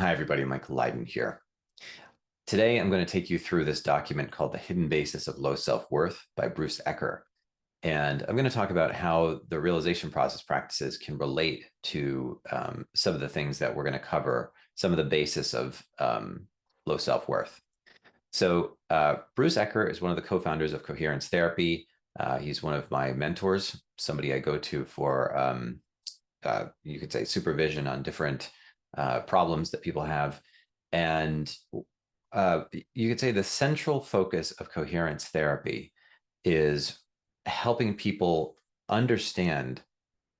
Hi, everybody. Michael Leiden here. Today, I'm going to take you through this document called The Hidden Basis of Low Self-Worth by Bruce Ecker. And I'm going to talk about how the realization process practices can relate to some of the things that we're going to cover, some of the basis of low self-worth. So Bruce Ecker is one of the co-founders of coherence therapy. He's one of my mentors, somebody I go to for, you could say, supervision on different problems that people have. And you could say the central focus of coherence therapy is helping people understand,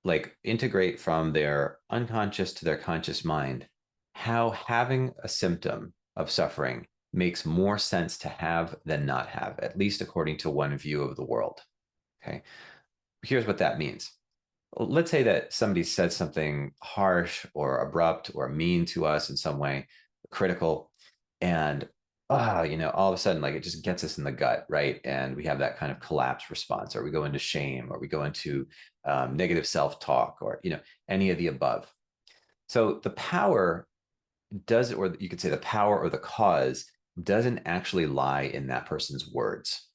like integrate from their unconscious to their conscious mind, how having a symptom of suffering makes more sense to have than not have, at least according to one view of the world. Okay. Here's what that means. Let's say that somebody said something harsh or abrupt or mean to us in some way, critical, and all of a sudden, like it just gets us in the gut, right? And we have that kind of collapse response, or we go into shame, or we go into negative self-talk, or any of the above. So the power does, or you could say the power or the cause doesn't actually lie in that person's words.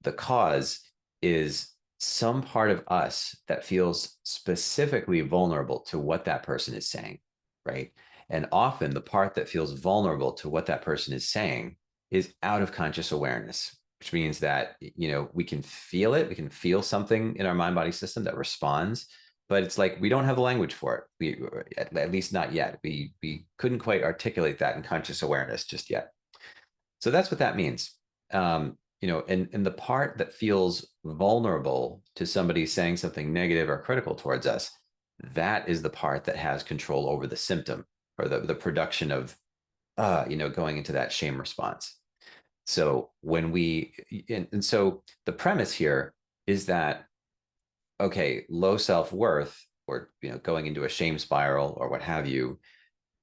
The cause is some part of us that feels specifically vulnerable to what that person is saying, right? And often the part that feels vulnerable to what that person is saying is out of conscious awareness, which means that, we can feel it. We can feel something in our mind body system that responds, but it's like we don't have the language for it. At least not yet. We couldn't quite articulate that in conscious awareness just yet. So that's what that means. And the part that feels vulnerable to somebody saying something negative or critical towards us, that is the part that has control over the symptom or the production of, going into that shame response. So so the premise here is that, okay, low self-worth or, going into a shame spiral or what have you,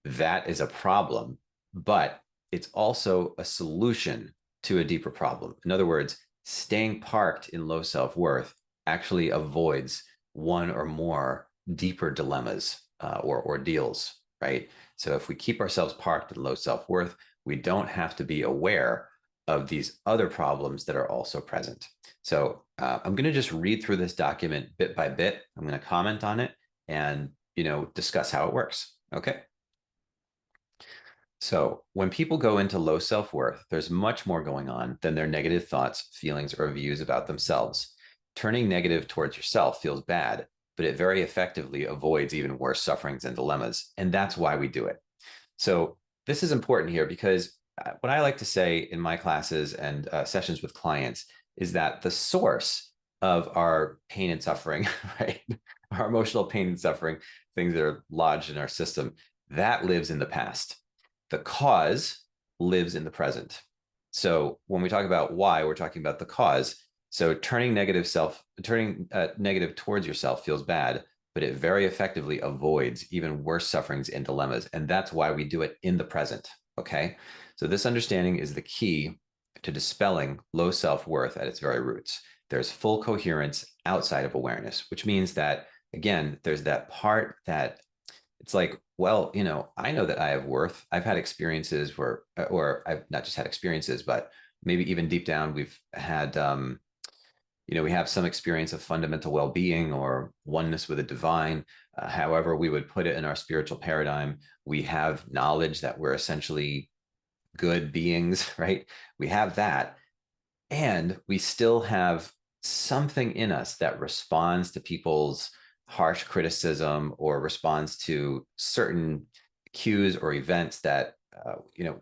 that is a problem, but it's also a solution to a deeper problem. In other words, staying parked in low self-worth actually avoids one or more deeper dilemmas or ordeals, right? So if we keep ourselves parked in low self-worth, we don't have to be aware of these other problems that are also present. So I'm going to just read through this document bit by bit. I'm going to comment on it and, discuss how it works. Okay. So when people go into low self-worth, there's much more going on than their negative thoughts, feelings, or views about themselves. Turning negative towards yourself feels bad, but it very effectively avoids even worse sufferings and dilemmas. And that's why we do it. So this is important here because what I like to say in my classes and sessions with clients is that the source of our pain and suffering, right? Our emotional pain and suffering, things that are lodged in our system, that lives in the past. The cause lives in the present. So when we talk about why, we're talking about the cause. So turning negative towards yourself feels bad, but it very effectively avoids even worse sufferings and dilemmas. And that's why we do it in the present. Okay. So this understanding is the key to dispelling low self-worth at its very roots. There's full coherence outside of awareness, which means that, again, there's that part that it's like, well, I know that I have worth. I've had experiences or I've not just had experiences, but maybe even deep down, we've had, we have some experience of fundamental well-being or oneness with the divine. However, we would put it in our spiritual paradigm. We have knowledge that we're essentially good beings, right? We have that. And we still have something in us that responds to people's harsh criticism or responds to certain cues or events that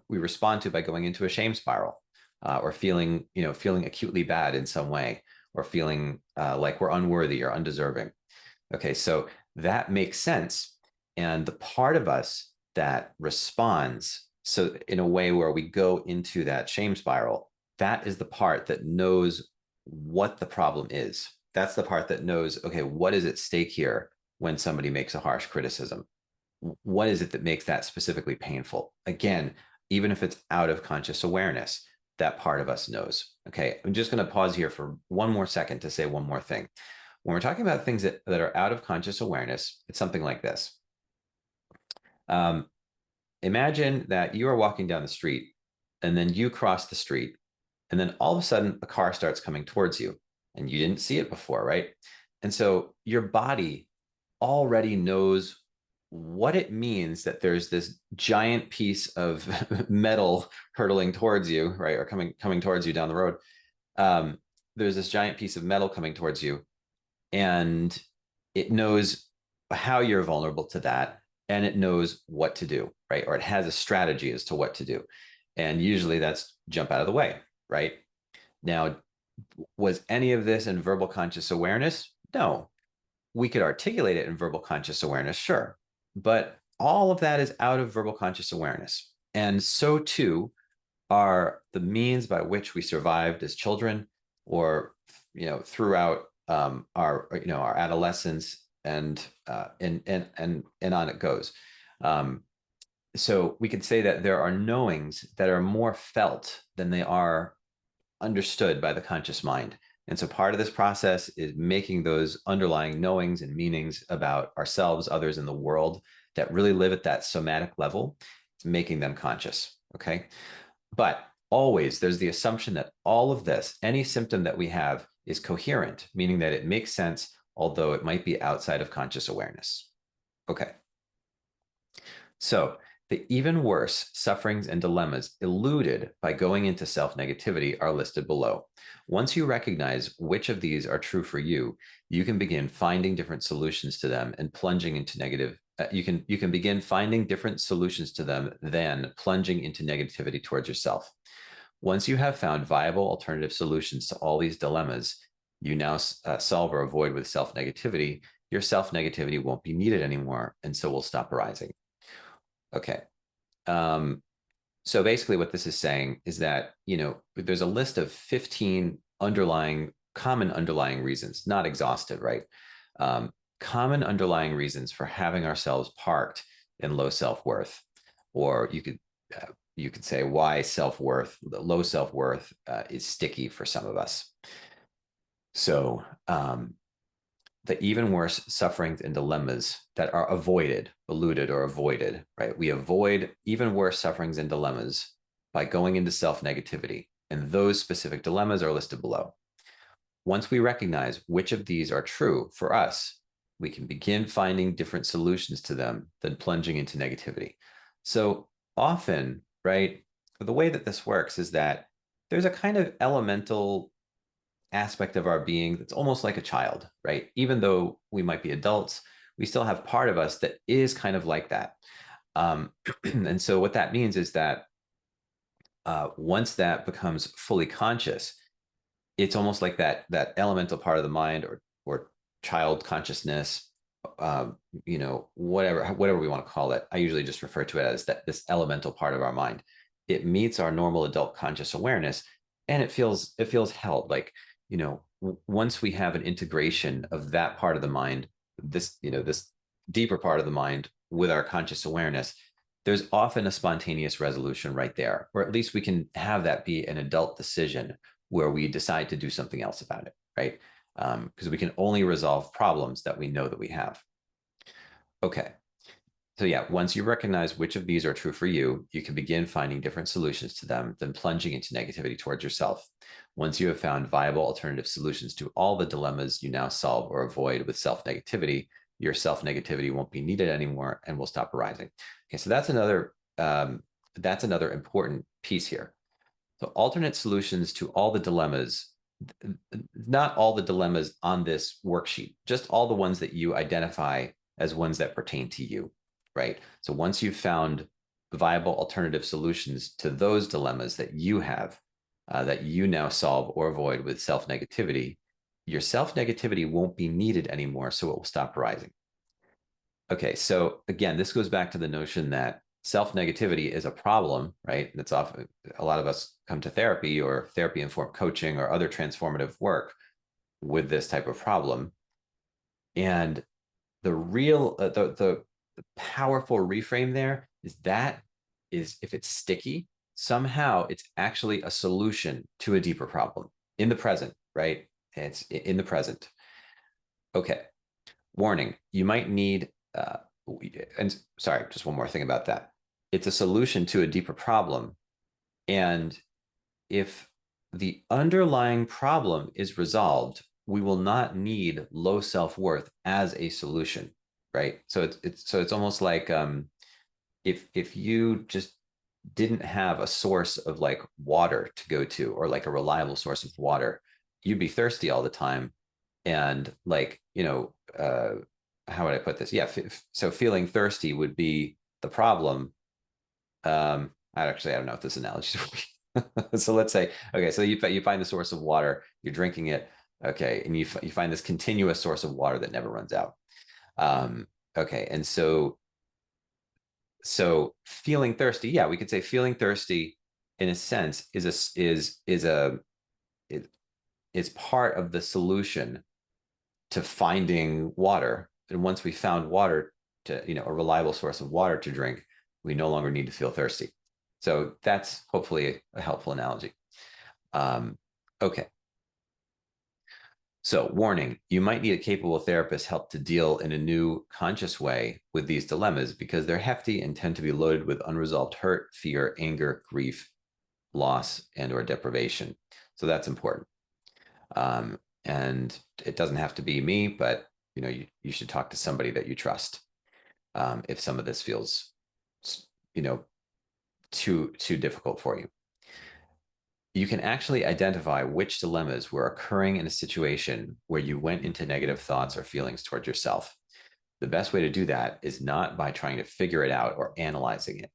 we respond to by going into a shame spiral or feeling acutely bad in some way or feeling like we're unworthy or undeserving. Okay, so that makes sense. And the part of us that responds, so in a way where we go into that shame spiral, that is the part that knows what the problem is. That's the part that knows, okay, what is at stake here when somebody makes a harsh criticism? What is it that makes that specifically painful? Again, even if it's out of conscious awareness, that part of us knows. Okay, I'm just going to pause here for one more second to say one more thing. When we're talking about things that are out of conscious awareness, it's something like this. imagine that you are walking down the street and then you cross the street, and then all of a sudden a car starts coming towards you and you didn't see it before, right? And so your body already knows what it means that there's this giant piece of metal hurtling towards you, right? Or coming towards you down the road. Um, there's this giant piece of metal coming towards you, and it knows how you're vulnerable to that, and it knows what to do, right? Or it has a strategy as to what to do. And usually that's jump out of the way, right? Now, was any of this in verbal conscious awareness? No. We could articulate it in verbal conscious awareness, sure. But all of that is out of verbal conscious awareness. And so too are the means by which we survived as children, or throughout our adolescence, and on it goes. So we could say that there are knowings that are more felt than they are understood by the conscious mind. And so part of this process is making those underlying knowings and meanings about ourselves, others, in the world that really live at that somatic level. It's making them conscious. Okay. But always there's the assumption that all of this, any symptom that we have, is coherent, meaning that it makes sense, although it might be outside of conscious awareness. Okay. So the even worse sufferings and dilemmas eluded by going into self-negativity are listed below. Once you recognize which of these are true for you, you can begin finding different solutions to them and plunging into negative. You can begin finding different solutions to them than plunging into negativity towards yourself. Once you have found viable alternative solutions to all these dilemmas, you now solve or avoid with self-negativity. Your self-negativity won't be needed anymore, and so will stop arising. Okay. So basically what this is saying is that, there's a list of 15 common underlying reasons, not exhaustive, right? Common underlying reasons for having ourselves parked in low self-worth. Or you could say why low self-worth is sticky for some of us. So the even worse sufferings and dilemmas that are eluded or avoided, right? We avoid even worse sufferings and dilemmas by going into self-negativity. And those specific dilemmas are listed below. Once we recognize which of these are true for us, we can begin finding different solutions to them than plunging into negativity. So often, right, the way that this works is that there's a kind of elemental aspect of our being that's almost like a child, right? Even though we might be adults, we still have part of us that is kind of like that. And so what that means is that once that becomes fully conscious, it's almost like that elemental part of the mind, or child consciousness, whatever we want to call it. I usually just refer to it as this elemental part of our mind. It meets our normal adult conscious awareness, and it feels held. Like, once we have an integration of that part of the mind, this deeper part of the mind with our conscious awareness, there's often a spontaneous resolution right there, or at least we can have that be an adult decision where we decide to do something else about it, right? Because we can only resolve problems that we know that we have. Okay. So yeah, once you recognize which of these are true for you, you can begin finding different solutions to them than plunging into negativity towards yourself. Once you have found viable alternative solutions to all the dilemmas you now solve or avoid with self-negativity, your self-negativity won't be needed anymore and will stop arising. Okay, so that's another important piece here. So alternate solutions to all the dilemmas, not all the dilemmas on this worksheet, just all the ones that you identify as ones that pertain to you, right? So once you've found viable alternative solutions to those dilemmas that you have, that you now solve or avoid with self-negativity, your self-negativity won't be needed anymore, so it will stop arising. Okay, so again, this goes back to the notion that self-negativity is a problem, right? That's often, a lot of us come to therapy or therapy-informed coaching or other transformative work with this type of problem. And the real, the powerful reframe there is if it's sticky, somehow it's actually a solution to a deeper problem in the present, right? It's in the present. Okay. Warning, you might need, and sorry, just one more thing about that. it's a solution to a deeper problem. And if the underlying problem is resolved, we will not need low self-worth as a solution, right? So it's almost like if you just didn't have a source of like water to go to, or like a reliable source of water, you'd be thirsty all the time. And like, how would I put this? Yeah. So feeling thirsty would be the problem. I don't know if this analogy is working. So let's say, okay, so you find the source of water, you're drinking it, okay, and you find this continuous source of water that never runs out. Okay, and so feeling thirsty, yeah, we could say feeling thirsty, in a sense, is part of the solution to finding water. And once we found water, to a reliable source of water to drink, we no longer need to feel thirsty. So that's hopefully a helpful analogy. Okay. So, warning, you might need a capable therapist help to deal in a new conscious way with these dilemmas, because they're hefty and tend to be loaded with unresolved hurt, fear, anger, grief, loss, and or deprivation. So that's important. And it doesn't have to be me, but you should talk to somebody that you trust if some of this feels too difficult for you. You can actually identify which dilemmas were occurring in a situation where you went into negative thoughts or feelings towards yourself. The best way to do that is not by trying to figure it out or analyzing it.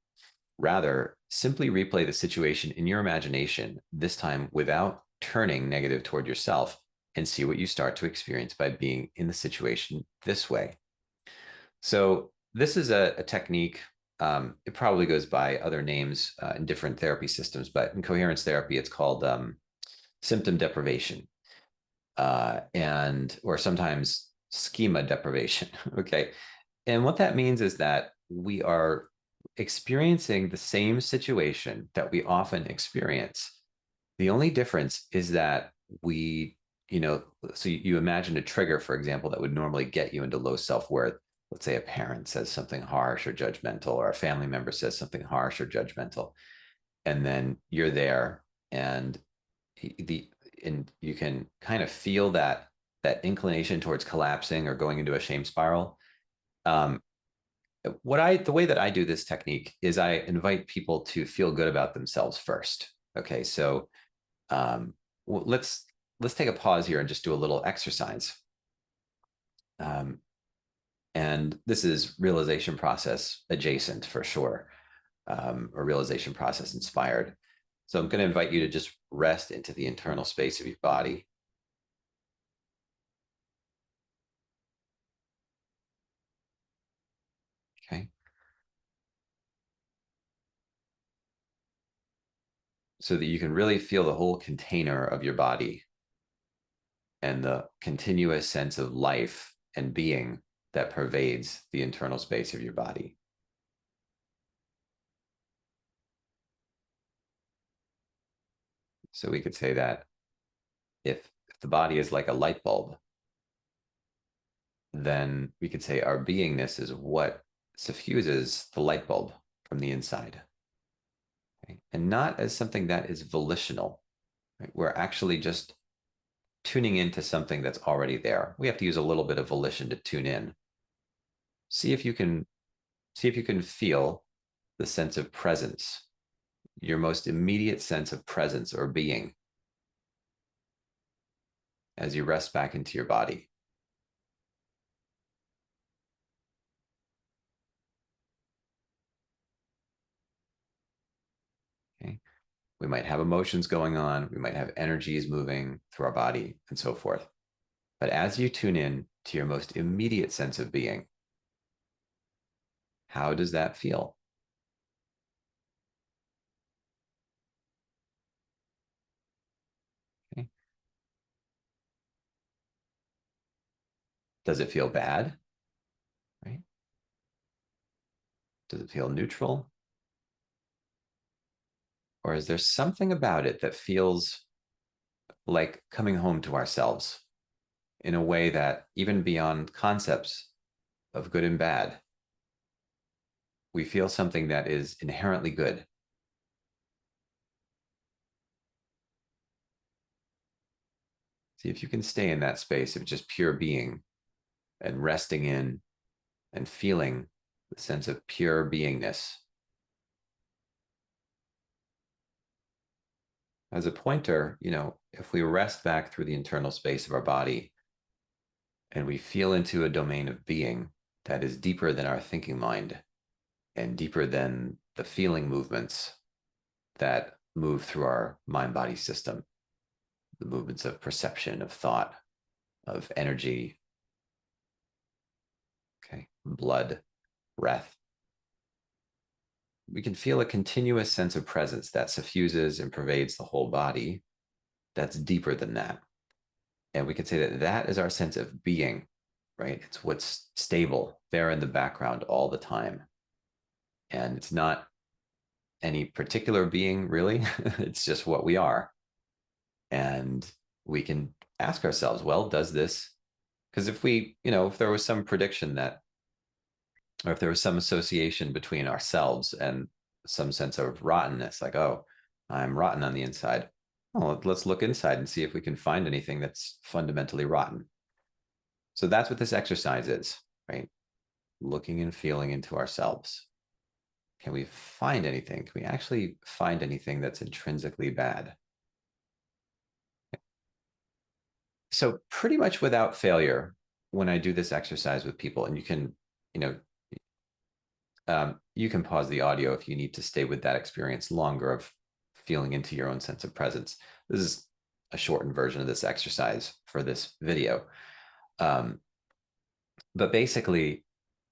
Rather, simply replay the situation in your imagination, this time without turning negative toward yourself, and see what you start to experience by being in the situation this way. So this is a technique. It probably goes by other names in different therapy systems, but in coherence therapy, it's called symptom deprivation, or sometimes schema deprivation. Okay. And what that means is that we are experiencing the same situation that we often experience. The only difference is that so you imagine a trigger, for example, that would normally get you into low self-worth. Let's say a parent says something harsh or judgmental, or a family member says something harsh or judgmental. And then you're there, and you can kind of feel that inclination towards collapsing or going into a shame spiral. Um, the way that I do this technique is I invite people to feel good about themselves first. Okay, so let's take a pause here and just do a little exercise. And this is realization process adjacent for sure, or realization process inspired. So I'm going to invite you to just rest into the internal space of your body. Okay. So that you can really feel the whole container of your body and the continuous sense of life and being that pervades the internal space of your body. So we could say that if the body is like a light bulb, then we could say our beingness is what suffuses the light bulb from the inside. Okay? And not as something that is volitional. Right? We're actually just tuning into something that's already there. We have to use a little bit of volition to tune in. See if you can feel the sense of presence, your most immediate sense of presence or being, as you rest back into your body. Okay. We might have emotions going on. We might have energies moving through our body and so forth. But as you tune in to your most immediate sense of being, how does that feel? Okay. Does it feel bad? Right? Does it feel neutral? Or is there something about it that feels like coming home to ourselves in a way that, even beyond concepts of good and bad, we feel something that is inherently good. See if you can stay in that space of just pure being and resting in and feeling the sense of pure beingness. As a pointer, if we rest back through the internal space of our body and we feel into a domain of being that is deeper than our thinking mind and deeper than the feeling movements that move through our mind-body system, the movements of perception, of thought, of energy, okay, blood, breath. We can feel a continuous sense of presence that suffuses and pervades the whole body that's deeper than that. And we could say that that is our sense of being, right? It's what's stable there in the background all the time. And it's not any particular being, really. It's just what we are. And we can ask ourselves, well, does this, because if there was some prediction that, or if there was some association between ourselves and some sense of rottenness, like, oh, I'm rotten on the inside. Well, let's look inside and see if we can find anything that's fundamentally rotten. So that's what this exercise is, right? Looking and feeling into ourselves. Can we find anything? Can we actually find anything that's intrinsically bad? So pretty much without failure, when I do this exercise with people, and you can pause the audio if you need to stay with that experience longer of feeling into your own sense of presence. This is a shortened version of this exercise for this video. But basically,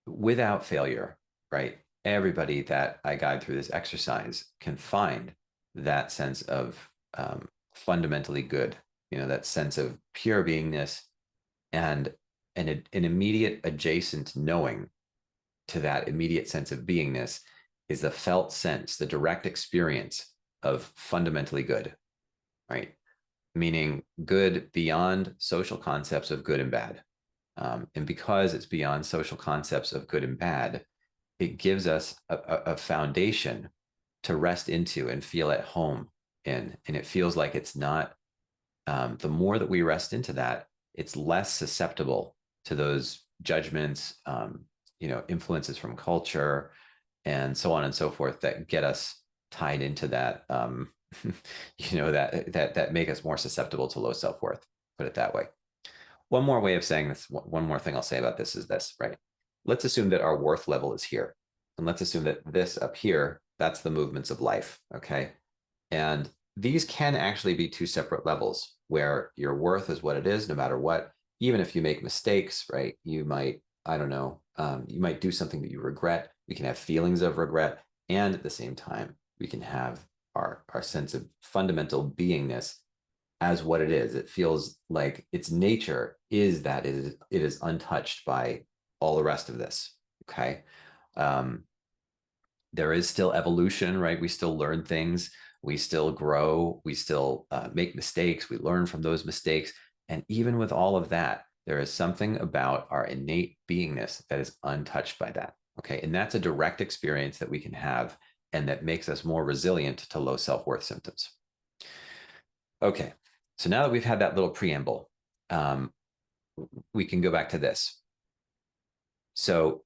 without failure, right? Everybody that I guide through this exercise can find that sense of fundamentally good, that sense of pure beingness and an immediate adjacent knowing to that immediate sense of beingness is the felt sense, the direct experience of fundamentally good, right? Meaning good beyond social concepts of good and bad. And because it's beyond social concepts of good and bad, it gives us a foundation to rest into and feel at home in. And it feels like it's not, the more that we rest into that, it's less susceptible to those judgments, influences from culture, and so on and so forth that get us tied into that, that make us more susceptible to low self-worth, put it that way. One more way of saying this, one more thing I'll say about this is this, right? Let's assume that our worth level is here. And let's assume that this up here, that's the movements of life, okay? And these can actually be two separate levels where your worth is what it is, no matter what. Even if you make mistakes, right? You might, I don't know, you might do something that you regret. We can have feelings of regret. And at the same time, we can have our sense of fundamental beingness as what it is. It feels like its nature is that it is untouched by all the rest of this, okay? There is still evolution, right? We still learn things. We still grow. We still make mistakes. We learn from those mistakes. And even with all of that, there is something about our innate beingness that is untouched by that, okay? And that's a direct experience that we can have and that makes us more resilient to low self-worth symptoms. Okay, so now that we've had that little preamble, we can go back to this. So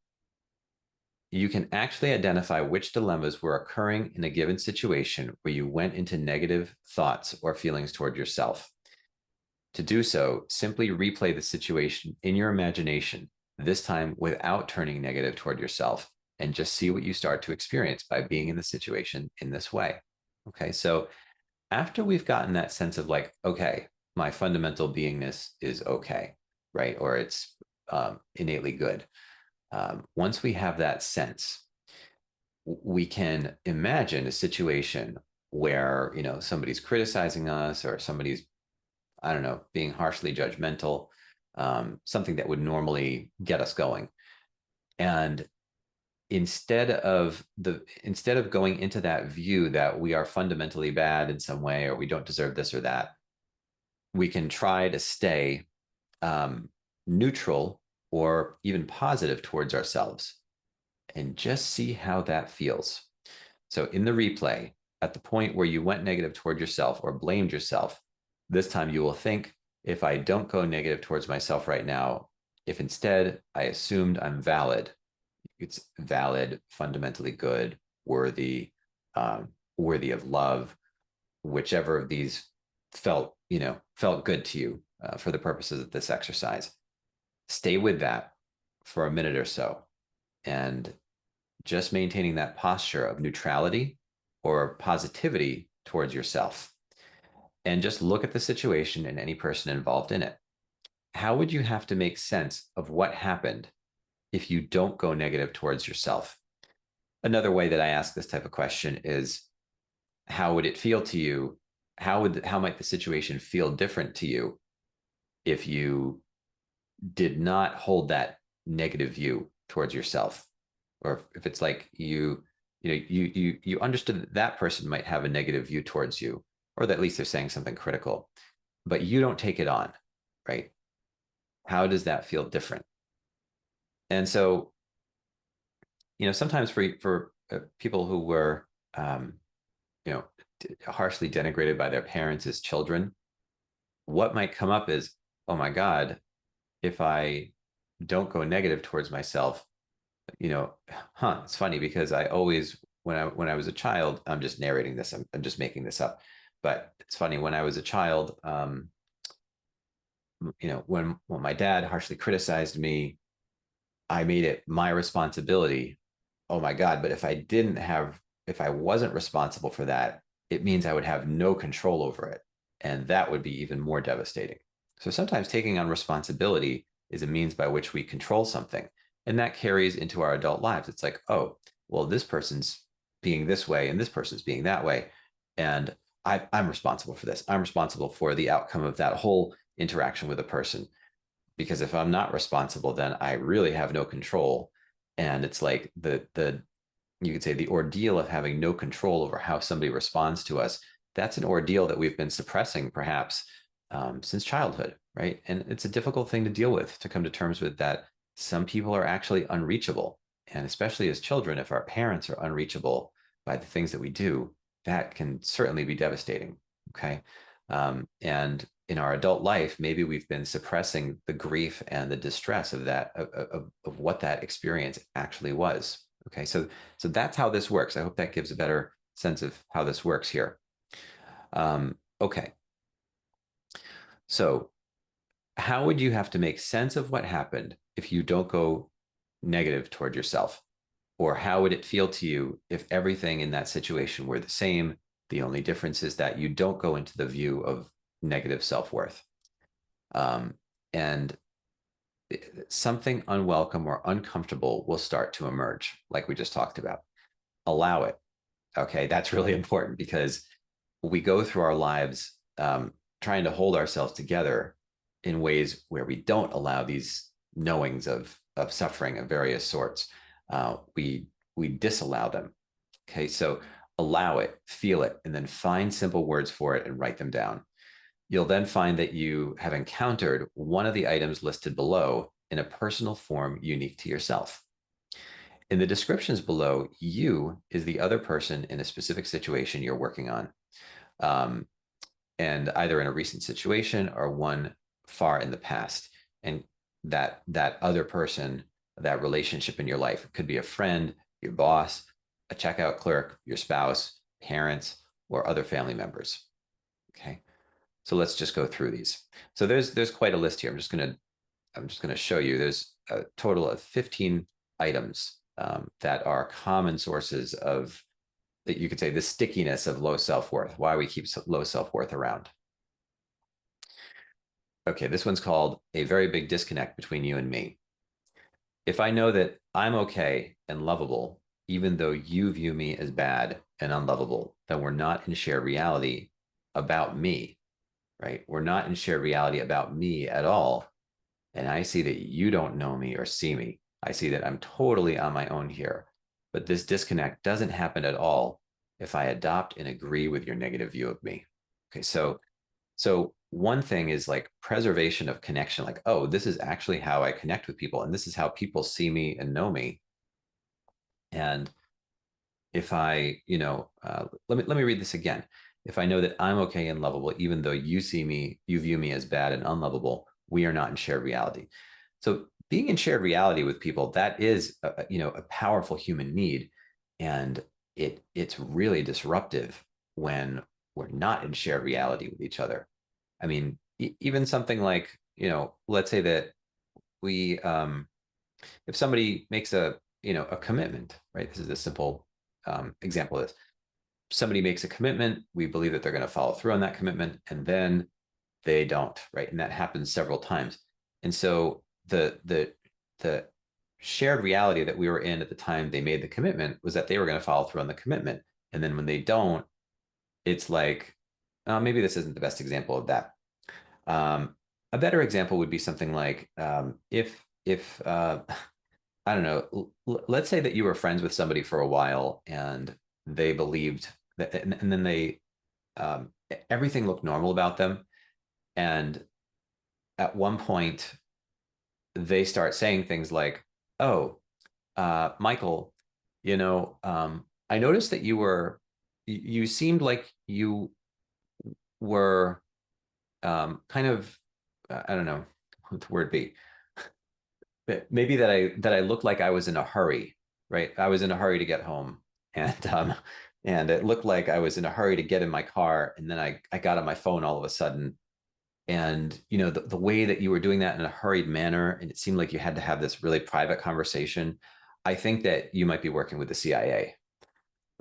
you can actually identify which dilemmas were occurring in a given situation where you went into negative thoughts or feelings toward yourself. To do so, simply replay the situation in your imagination, this time without turning negative toward yourself, and just see what you start to experience by being in the situation in this way. Okay, so after we've gotten that sense of like, okay, my fundamental beingness is okay, right? Or it's innately good. Once we have that sense, we can imagine a situation where, somebody's criticizing us or somebody's, I don't know, being harshly judgmental, something that would normally get us going. And instead of going into that view that we are fundamentally bad in some way, or we don't deserve this or that, we can try to stay neutral or even positive towards ourselves. and just see how that feels. So in the replay, at the point where you went negative toward yourself or blamed yourself, this time you will think, if I don't go negative towards myself right now, if instead I assumed I'm valid, it's valid, fundamentally good, worthy, worthy of love, whichever of these felt good to you for the purposes of this exercise. Stay with that for a minute or so, and just maintaining that posture of neutrality or positivity towards yourself. And just look at the situation and any person involved in it. How would you have to make sense of what happened if you don't go negative towards yourself? Another way that I ask this type of question is, how would it feel to you? How might the situation feel different to you if you did not hold that negative view towards yourself? Or if it's like you understood that that person might have a negative view towards you, or that at least they're saying something critical, but you don't take it on, right? How does that feel different? And so, sometimes for people who were, you know, harshly denigrated by their parents as children, what might come up is, oh my God, if I don't go negative towards myself, it's funny because I always, when I was a child, I'm just narrating this, I'm just making this up, but it's funny, when I was a child, when my dad harshly criticized me, I made it my responsibility. Oh my God, but if I wasn't responsible for that, it means I would have no control over it. And that would be even more devastating. So sometimes taking on responsibility is a means by which we control something. And that carries into our adult lives. It's like, oh, well, this person's being this way and this person's being that way. And I'm responsible for this. I'm responsible for the outcome of that whole interaction with a person. Because if I'm not responsible, then I really have no control. And it's like the you could say the ordeal of having no control over how somebody responds to us. That's an ordeal that we've been suppressing perhaps since childhood, right? And it's a difficult thing to deal with, to come to terms with that some people are actually unreachable. And especially as children, if our parents are unreachable by the things that we do, that can certainly be devastating. Okay. And in our adult life, maybe we've been suppressing the grief and the distress of that, of what that experience actually was. Okay. So that's how this works. I hope that gives a better sense of how this works here. Okay. So how would you have to make sense of what happened if you don't go negative toward yourself? Or how would it feel to you if everything in that situation were the same? The only difference is that you don't go into the view of negative self-worth. And something unwelcome or uncomfortable will start to emerge, like we just talked about. Allow it. Okay, that's really important, because we go through our lives trying to hold ourselves together in ways where we don't allow these knowings of suffering of various sorts. We disallow them. Okay, so allow it, feel it, and then find simple words for it and write them down. You'll then find that you have encountered one of the items listed below in a personal form unique to yourself. In the descriptions below, you is the other person in a specific situation you're working on, and either in a recent situation or one far in the past. And that other person, that relationship in your life, could be a friend, your boss, a checkout clerk, your spouse, parents, or other family members. Okay. So let's just go through these. So there's quite a list here. I'm just gonna show you. There's a total of 15 items that are common sources of, that you could say, the stickiness of low self-worth, why we keep low self-worth around. Okay, this one's called a very big disconnect between you and me. If I know that I'm okay and lovable, even though you view me as bad and unlovable, then we're not in shared reality about me. Right? We're not in shared reality about me at all. And I see that you don't know me or see me. I see that I'm totally on my own here. But this disconnect doesn't happen at all if I adopt and agree with your negative view of me. Okay, so one thing is like preservation of connection, like, oh, this is actually how I connect with people, and this is how people see me and know me. And if I, let me read this again. If I know that I'm okay and lovable, even though you view me as bad and unlovable, we are not in shared reality. So being in shared reality with people, that is, a powerful human need, and it's really disruptive when we're not in shared reality with each other. I mean, even something like, let's say that we, if somebody makes a commitment, right? This is a simple example of this. Somebody makes a commitment, we believe that they're going to follow through on that commitment, and then they don't, right? And that happens several times. And so the shared reality that we were in at the time they made the commitment was that they were going to follow through on the commitment. And then when they don't, it's like, maybe this isn't the best example of that. A better example would be something like, if I don't know, let's say that you were friends with somebody for a while and they believed that, and then um, everything looked normal about them. And at one point, they start saying things like, "Oh, Michael, I noticed that you seemed like you were kind of, I don't know what the word be, maybe that I looked like I was in a hurry, right? I was in a hurry to get home, and it looked like I was in a hurry to get in my car, and then I got on my phone all of a sudden, and the way that you were doing that in a hurried manner, and it seemed like you had to have this really private conversation. I think that you might be working with the CIA,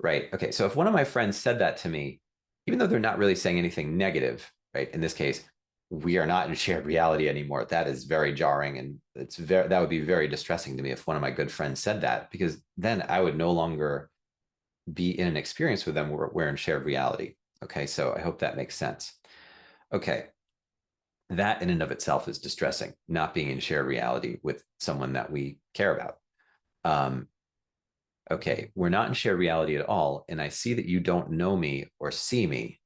right? Okay, so if one of my friends said that to me, even though they're not really saying anything negative, right? In this case, we are not in shared reality anymore. That is very jarring, and that would be very distressing to me if one of my good friends said that, because then I would no longer be in an experience with them where we're in shared reality. Okay, so I hope that makes sense. Okay, that in and of itself is distressing, not being in shared reality with someone that we care about. Um, okay, we're not in shared reality at all, and I see that you don't know me or see me.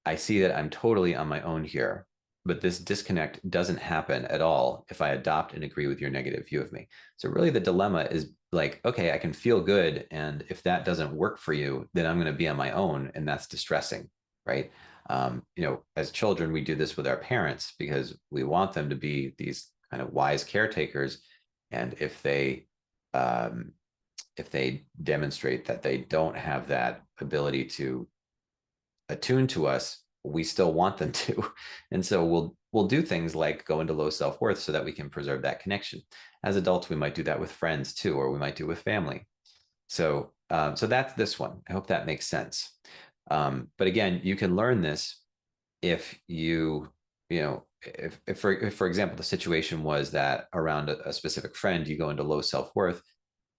I see that I'm totally on my own here, but this disconnect doesn't happen at all if I adopt and agree with your negative view of me. So really the dilemma is like, okay, I can feel good, and if that doesn't work for you, then I'm going to be on my own, and that's distressing, right? As children, we do this with our parents because we want them to be these kind of wise caretakers, and um, if they demonstrate that they don't have that ability to attune to us, we still want them to. And so we'll do things like go into low self-worth so that we can preserve that connection. As adults, we might do that with friends too, or we might do it with family. So that's this one. I hope that makes sense. But again, you can learn this if if for example, the situation was that around a specific friend, you go into low self-worth,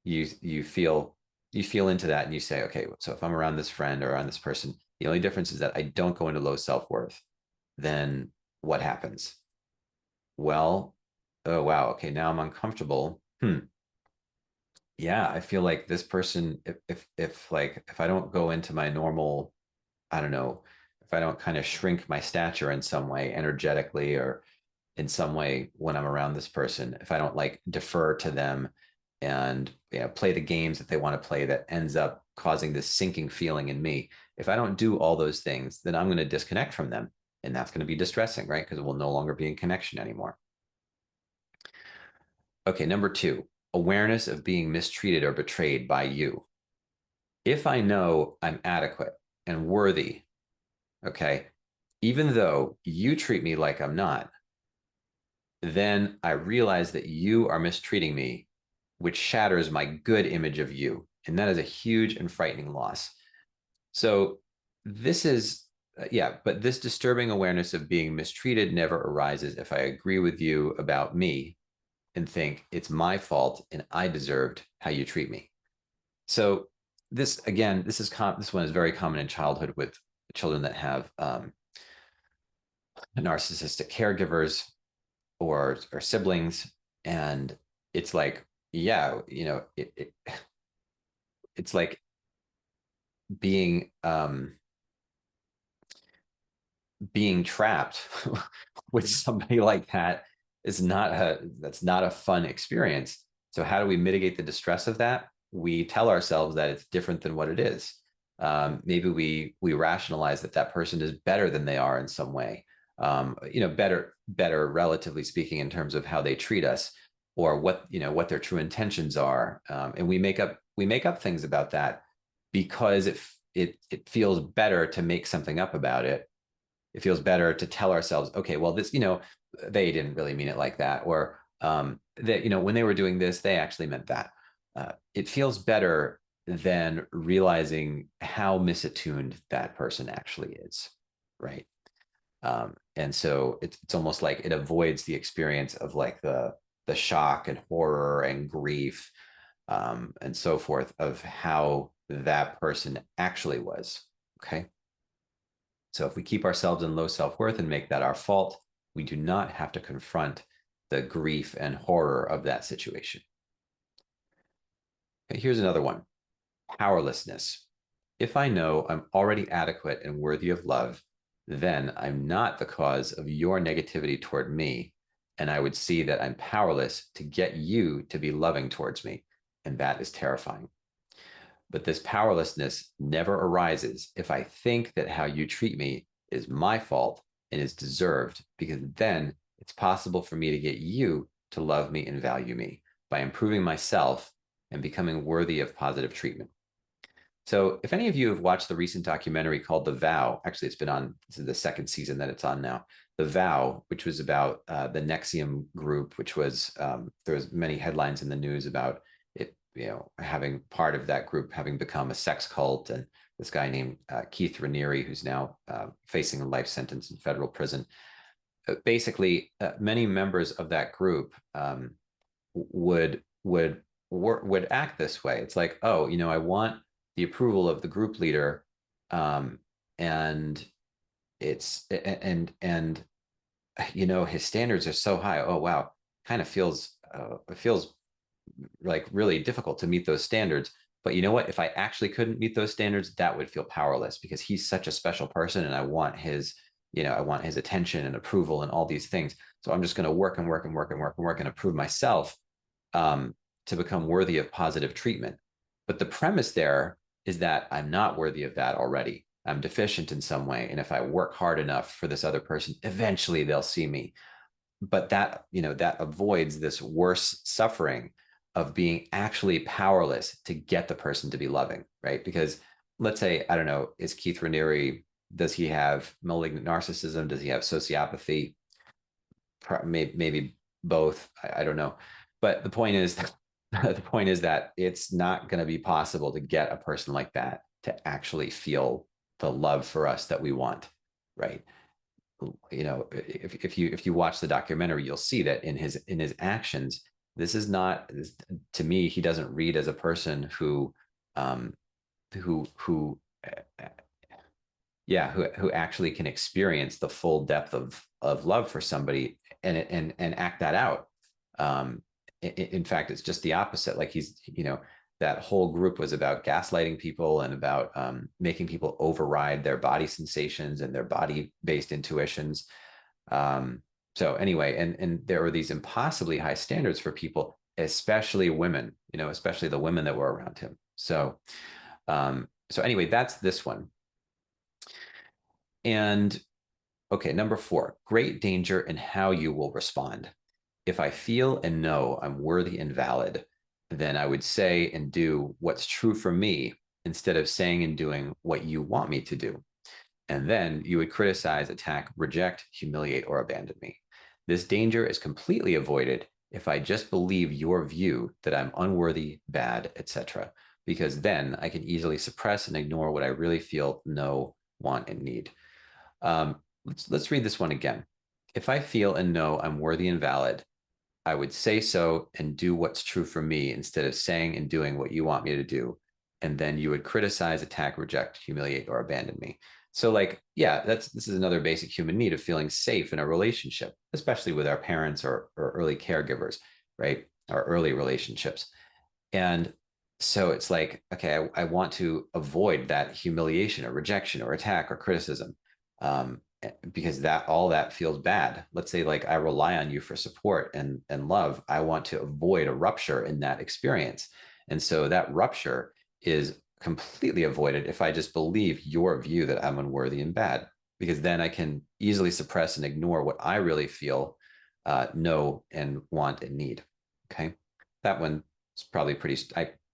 you feel into that and you say, okay, so if I'm around this friend or around this person, the only difference is that I don't go into low self-worth, then what happens? Well, oh wow, okay, now I'm uncomfortable. Yeah, I feel like this person, if I don't go into my normal, I don't know, if I don't kind of shrink my stature in some way energetically or in some way when I'm around this person, if I don't like defer to them and play the games that they want to play, that ends up causing this sinking feeling in me. If I don't do all those things, then I'm going to disconnect from them. And that's going to be distressing, right? Because we'll no longer be in connection anymore. Okay, number two, awareness of being mistreated or betrayed by you. If I know I'm adequate and worthy, okay, even though you treat me like I'm not, then I realize that you are mistreating me, which shatters my good image of you. And that is a huge and frightening loss. So, this is, yeah, but this disturbing awareness of being mistreated never arises if I agree with you about me and think it's my fault and I deserved how you treat me. So, this again, this one is very common in childhood with children that have narcissistic caregivers or siblings, and it's like, yeah, it's like being being trapped with somebody like that is not a that's not a fun experience. So how do we mitigate the distress of that? we tell ourselves that it's different than what it is. Maybe we rationalize that that person is better than they are in some way. Better relatively speaking in terms of how they treat us, or what their true intentions are, and we make up things about that because it feels better to make something up about it. It feels better to tell ourselves, okay, well, this, they didn't really mean it like that, or that, when they were doing this, they actually meant that. It feels better than realizing how misattuned that person actually is, right? And so it's almost like it avoids the experience of like the shock and horror and grief, and so forth, of how that person actually was. Okay. So if we keep ourselves in low self-worth and make that our fault, we do not have to confront the grief and horror of that situation. Okay, here's another one. Powerlessness. If I know I'm already adequate and worthy of love, then I'm not the cause of your negativity toward me. And I would see that I'm powerless to get you to be loving towards me. And that is terrifying. But this powerlessness never arises if I think that how you treat me is my fault and is deserved, because then it's possible for me to get you to love me and value me by improving myself and becoming worthy of positive treatment. So if any of you have watched the recent documentary called The Vow, actually it's been on, this is the second season that it's on now, The Vow, which was about the Nexium group, which was, there was many headlines in the news about it, having part of that group having become a sex cult, and this guy named Keith Raniere, who's now facing a life sentence in federal prison. Basically, many members of that group would act this way. It's like, oh, I want the approval of the group leader, and his standards are so high. Oh wow, kind of feels like really difficult to meet those standards. But you know what? If I actually couldn't meet those standards, that would feel powerless, because he's such a special person, and I want his attention and approval and all these things. So I'm just going to work and work and work and work and work and approve myself, to become worthy of positive treatment. But the premise there is that I'm not worthy of that already. I'm deficient in some way. And if I work hard enough for this other person, eventually they'll see me. But that avoids this worse suffering of being actually powerless to get the person to be loving, right? Because let's say, I don't know, is Keith Raniere, does he have malignant narcissism? Does he have sociopathy? Maybe both. I don't know. But the point is, that it's not going to be possible to get a person like that to actually feel the love for us that we want, right? If you watch the documentary, you'll see that in his actions, this is not, to me, he doesn't read as a person who actually can experience the full depth of love for somebody and act that out. In fact, it's just the opposite. Like that whole group was about gaslighting people and about making people override their body sensations and their body-based intuitions. So anyway, and there were these impossibly high standards for people, especially women, especially the women that were around him. So anyway, that's this one. And okay, number 4, great danger in how you will respond. If I feel and know I'm worthy and valid, then I would say and do what's true for me instead of saying and doing what you want me to do. And then you would criticize, attack, reject, humiliate, or abandon me. This danger is completely avoided if I just believe your view that I'm unworthy, bad, etc., because then I can easily suppress and ignore what I really feel, know, want, and need. Let's read this one again. If I feel and know I'm worthy and valid, I would say so and do what's true for me instead of saying and doing what you want me to do. And then you would criticize, attack, reject, humiliate, or abandon me. So this is another basic human need of feeling safe in a relationship, especially with our parents or early caregivers, right? Our early relationships. And so it's like, okay, I want to avoid that humiliation or rejection or attack or criticism. Because all that feels bad. Let's say like I rely on you for support and love. I want to avoid a rupture in that experience. And so that rupture is completely avoided if I just believe your view that I'm unworthy and bad, because then I can easily suppress and ignore what I really feel, know, and want and need. Okay. That one is probably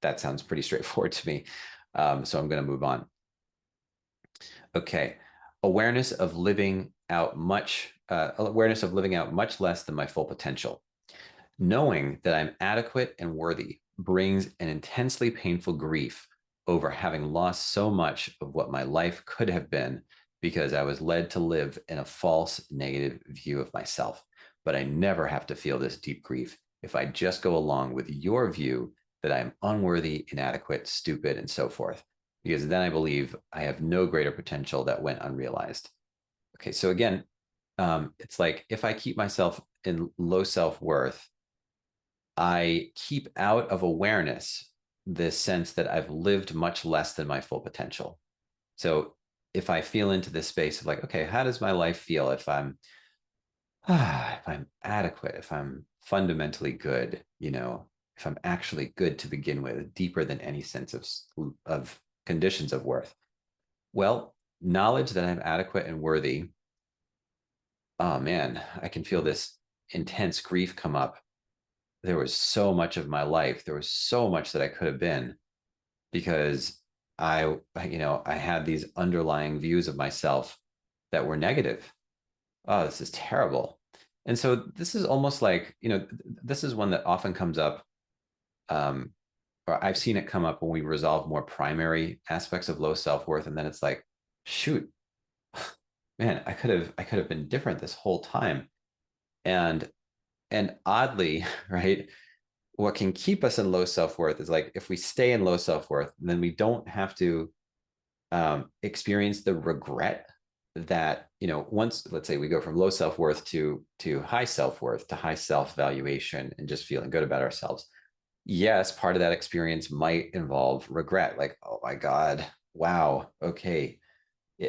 that sounds pretty straightforward to me. So I'm going to move on. Okay. Awareness of living out much less than my full potential. Knowing that I'm adequate and worthy brings an intensely painful grief over having lost so much of what my life could have been because I was led to live in a false negative view of myself. But I never have to feel this deep grief if I just go along with your view that I'm unworthy, inadequate, stupid, and so forth, because then I believe I have no greater potential that went unrealized. Okay, so again, it's like if I keep myself in low self-worth, I keep out of awareness the sense that I've lived much less than my full potential. So if I feel into this space of like, okay, how does my life feel if I'm adequate, if I'm fundamentally good, if I'm actually good to begin with, deeper than any sense of conditions of worth? Well, knowledge that I'm adequate and worthy, oh man, I can feel this intense grief come up. There was so much of my life, there was so much that I could have been, because I had these underlying views of myself that were negative. Oh, this is terrible. And so this is almost like, this is one that often comes up, or I've seen it come up when we resolve more primary aspects of low self-worth. And then it's like, shoot, man, I could have been different this whole time. And oddly, right, what can keep us in low self-worth is like if we stay in low self-worth, then we don't have to experience the regret that, once, let's say we go from low self-worth to high self-worth to high self-valuation and just feeling good about ourselves. Yes, part of that experience might involve regret, like, oh my God, wow, okay,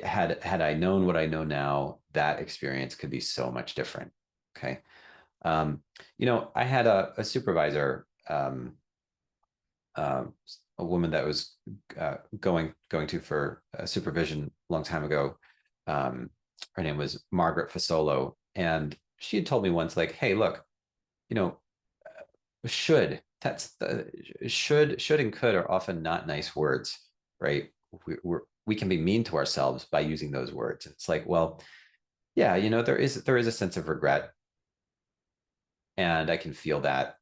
had I known what I know now, that experience could be so much different. Okay. um, I had a supervisor, uh, a woman that was going to for supervision a long time ago. Um, Her name was Margaret Fasolo, and she had told me once, like, "Hey, look, you know, should that's the should and could are often not nice words, right? We can be mean to ourselves by using those words. It's like, well, yeah, there is a sense of regret, and I can feel that,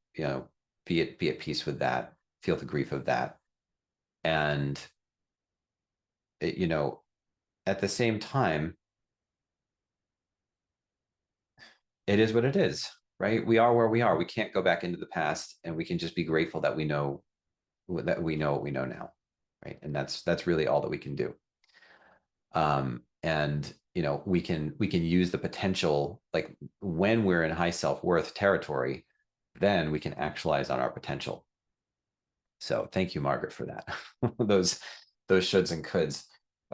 be at peace with that, feel the grief of that, and it, at the same time, it is what it is, right? We are where we are. We can't go back into the past, and we can just be grateful that we know what we know now, right? And that's really all that we can do. And we can use the potential, like when we're in high self-worth territory, then we can actualize on our potential. So thank you, Margaret, for that. those shoulds and coulds.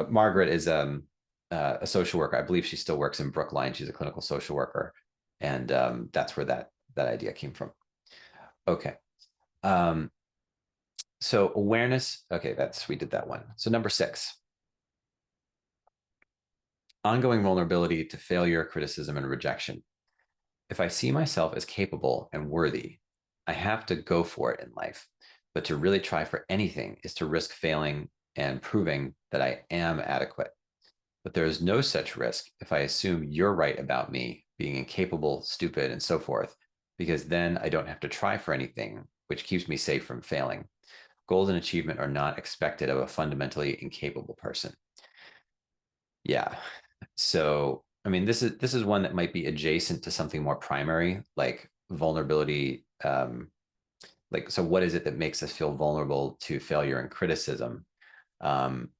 Margaret is a social worker. I believe she still works in Brookline. She's a clinical social worker, and that's where that idea came from. Okay. So awareness. Okay, we did that one. So number 6, ongoing vulnerability to failure, criticism, and rejection. If I see myself as capable and worthy, I have to go for it in life. But to really try for anything is to risk failing and proving that I am adequate. But there is no such risk if I assume you're right about me being incapable, stupid, and so forth, because then I don't have to try for anything, which keeps me safe from failing. Goals and achievement are not expected of a fundamentally incapable person. Yeah. So, I mean, this is one that might be adjacent to something more primary, like vulnerability. So what is it that makes us feel vulnerable to failure and criticism? Um,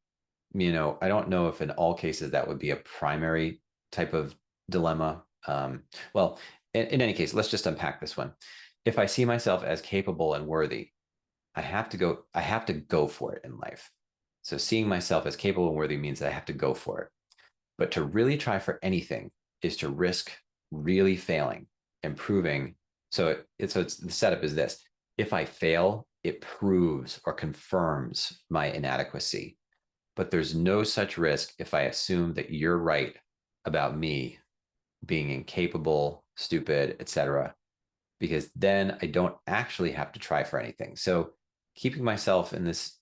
I don't know if in all cases that would be a primary type of dilemma. Well, in any case, let's just unpack this one. If I see myself as capable and worthy, I have to go for it in life. So seeing myself as capable and worthy means that I have to go for it. But to really try for anything is to risk really failing and proving. So the setup is this: if I fail, it proves or confirms my inadequacy. But there's no such risk if I assume that you're right about me being incapable, stupid, etc., because then I don't actually have to try for anything. So keeping myself in this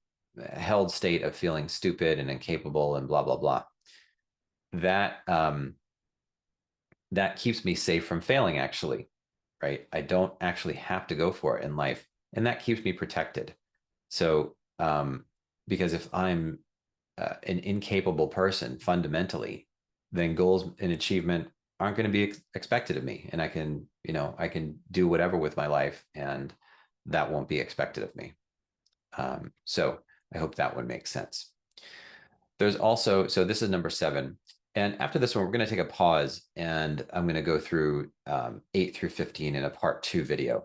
held state of feeling stupid and incapable and blah blah blah, that that keeps me safe from failing, actually, right? I don't actually have to go for it in life, and that keeps me protected. So because if I'm an incapable person fundamentally, then goals and achievement aren't going to be expected of me, and I can do whatever with my life, and that won't be expected of me. So I hope that one makes sense. There's also, so this is number 7. And after this one, we're going to take a pause, and I'm going to go through 8 through 15 in a part 2 video.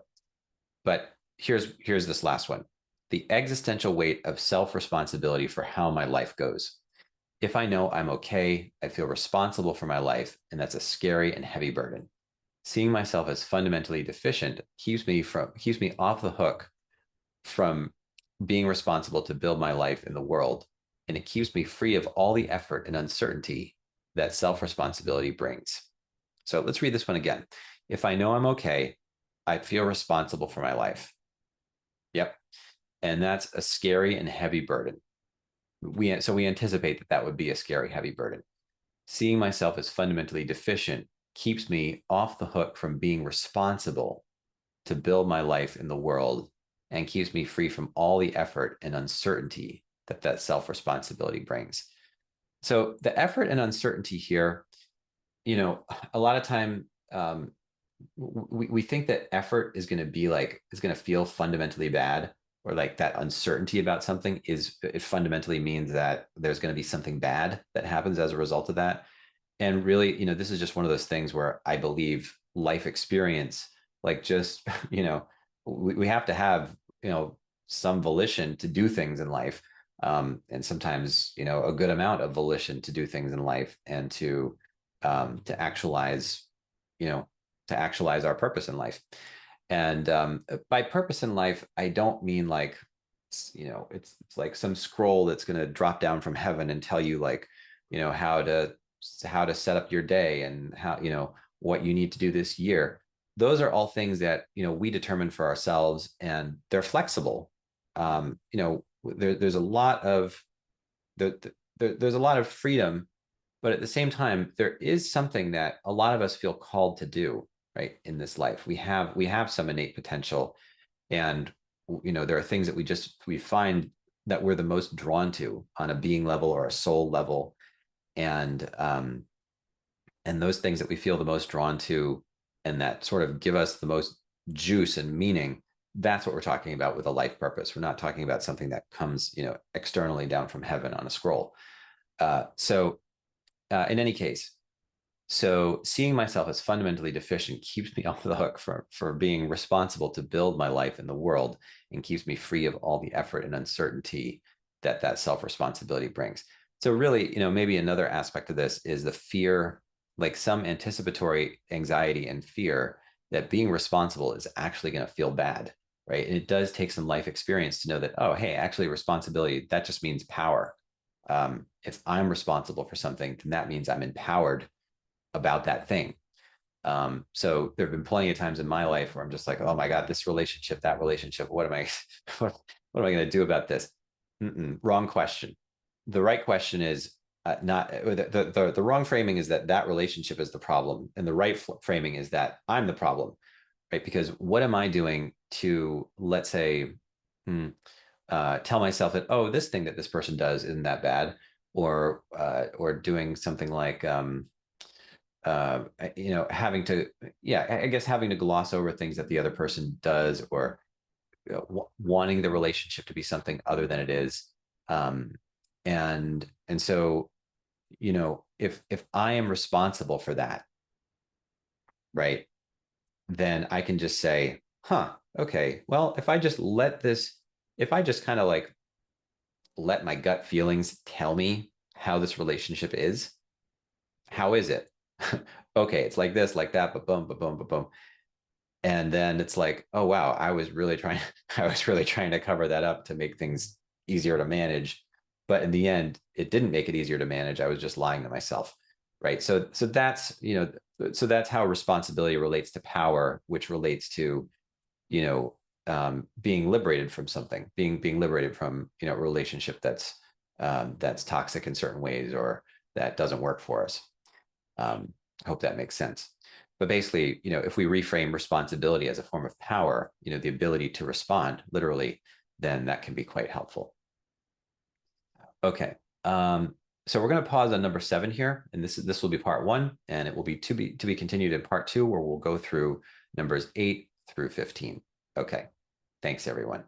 But here's this last one: the existential weight of self-responsibility for how my life goes. If I know I'm okay, I feel responsible for my life, and that's a scary and heavy burden. Seeing myself as fundamentally deficient keeps me off the hook from being responsible to build my life in the world, and it keeps me free of all the effort and uncertainty that self-responsibility brings. So let's read this one again. If I know I'm okay, I feel responsible for my life. Yep. And that's a scary and heavy burden. So we anticipate that that would be a scary, heavy burden. Seeing myself as fundamentally deficient keeps me off the hook from being responsible to build my life in the world, and keeps me free from all the effort and uncertainty that self-responsibility brings. So the effort and uncertainty here, a lot of time we think that effort is going to feel fundamentally bad, or like that uncertainty about something it fundamentally means that there's going to be something bad that happens as a result of that. And really, this is just one of those things where I believe life experience, like just, we have to have, some volition to do things in life. And sometimes, a good amount of volition to do things in life, and to actualize, to actualize our purpose in life. And by purpose in life, I don't mean like, it's like some scroll that's going to drop down from heaven and tell you, like, how to set up your day, and how, what you need to do this year. Those are all things that, we determine for ourselves, and they're flexible. There's a lot of there's a lot of freedom, but at the same time, there is something that a lot of us feel called to do, right, in this life. We have some innate potential, and there are things that we find that we're the most drawn to on a being level or a soul level, and those things that we feel the most drawn to, and that sort of give us the most juice and meaning, that's what we're talking about with a life purpose. We're not talking about something that comes, externally down from heaven on a scroll. In any case, so seeing myself as fundamentally deficient keeps me off the hook for being responsible to build my life in the world, and keeps me free of all the effort and uncertainty that self-responsibility brings. So really, maybe another aspect of this is the fear, like some anticipatory anxiety and fear that being responsible is actually going to feel bad, right? And it does take some life experience to know that, oh, hey, actually responsibility, that just means power. If I'm responsible for something, then that means I'm empowered about that thing. So there have been plenty of times in my life where I'm just like, oh my God, this relationship, that relationship, what am I what am I going to do about this? Wrong question. The right question is, not the wrong framing is that relationship is the problem, and the right framing is that I'm the problem, right? Because what am I doing to, let's say, tell myself that, oh, this thing that this person does isn't that bad, or doing something like having to, I guess having to gloss over things that the other person does, or wanting the relationship to be something other than it is. And so, if I am responsible for that, right, then I can just say, okay, well, if I just kind of like let my gut feelings tell me how this relationship is, how is it? Okay, it's like this, like that, but boom, but boom, but boom. And then it's like, oh wow, I was really trying I was really trying to cover that up to make things easier to manage, but in the end it didn't make it easier to manage. I was just lying to myself, right? So that's, so that's how responsibility relates to power, which relates to, being liberated from something, being liberated from, a relationship that's toxic in certain ways, or that doesn't work for us. I hope that makes sense. But basically, if we reframe responsibility as a form of power, the ability to respond literally, then that can be quite helpful. Okay. So we're going to pause on number 7 here, and this will be part 1, and it will be to be continued in part 2, where we'll go through numbers 8 through 15. Okay. Thanks, everyone.